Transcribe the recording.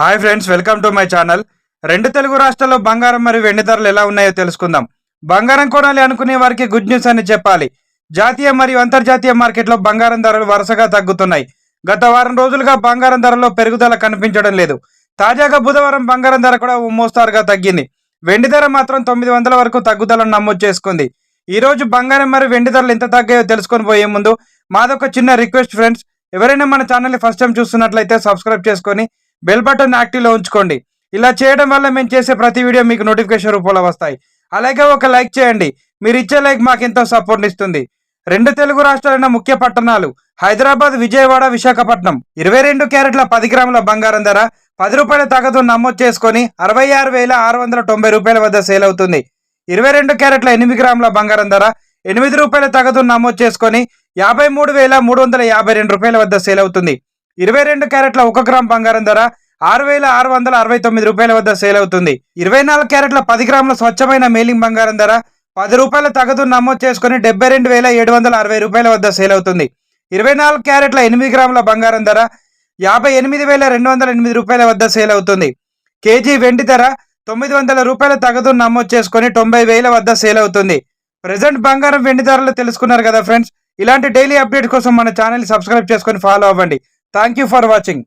Hi friends, welcome to my channel. రెండు తెలుగు రాష్ట్రాల్లో బంగారం మరియు వెండి ధరలు ఎలా ఉన్నాయో తెలుసుకుందాం. బంగారం కొనాలి అనుకునే వారికి గుడ్ న్యూస్ అని చెప్పాలి. జాతీయ మరియు అంతర్జాతీయ మార్కెట్లో బంగారం ధరలు వరుసగా తగ్గుతున్నాయి. గత వారం రోజులుగా బంగారం ధరలో పెరుగుదల కనిపించడం లేదు. తాజాగా బుధవారం బంగారం ధర కూడా మోస్తారుగా తగ్గింది. వెండి ధర మాత్రం 900 వరకు తగ్గుదలను నమోదు చేసుకుంది. ఈ రోజు బంగారం మరియు వెండి ధరలు ఎంత తగ్గాయో తెలుసుకొని పోయే ముందు మాదొక చిన్న రిక్వెస్ట్ ఫ్రెండ్స్, ఎవరైనా మన ఛానల్ని ఫస్ట్ టైం చూస్తున్నట్లయితే సబ్స్క్రైబ్ చేసుకొని బెల్ బటన్ యాక్టివ్లో ఉంచుకోండి. ఇలా చేయడం వల్ల మేము చేసే ప్రతి వీడియో మీకు నోటిఫికేషన్ రూపంలో వస్తాయి. అలాగే ఒక లైక్ చేయండి. మీరు ఇచ్చే లైక్ మాకు ఎంతో సపోర్ట్ ఇస్తుంది. రెండు తెలుగు రాష్ట్రాలైన ముఖ్య పట్టణాలు హైదరాబాద్, విజయవాడ, విశాఖపట్నం 22 క్యారెట్ల 10 గ్రాముల బంగారం ధర 10 రూపాయల తగదు నమోదు చేసుకొని 66,690 రూపాయల వద్ద సేల్ అవుతుంది. 22 క్యారెట్ల 8 గ్రాముల బంగారం ధర 8 రూపాయల తగదు నమోదు చేసుకొని 53,352 రూపాయల వద్ద సేల్ అవుతుంది. 22 క్యారెట్ల 1 గ్రామ్ బంగారం ధర 6,669 రూపాయల వద్ద సేల్ అవుతుంది. 24 క్యారెట్ల 10 గ్రాముల స్వచ్ఛమైన మేలింగ్ బంగారం ధర 10 రూపాయల తగదు నమోదు చేసుకుని 72,760 రూపాయల వద్ద సేల్ అవుతుంది. 24 క్యారెట్ల 8 గ్రాముల బంగారం ధర 58,208 రూపాయల వద్ద సేల్ అవుతుంది. కేజీ వెండి ధర 900 రూపాయల తగదు నమోదు చేసుకుని 90,000 వద్ద సేల్ అవుతుంది. ప్రెసెంట్ బంగారం వెండి ధరలు తెలుసుకున్నారు కదా ఫ్రెండ్స్. ఇలాంటి డైలీ అప్డేట్ కోసం మన ఛానల్ సబ్స్క్రైబ్ చేసుకొని ఫాలో అవ్వండి. Thank you for watching.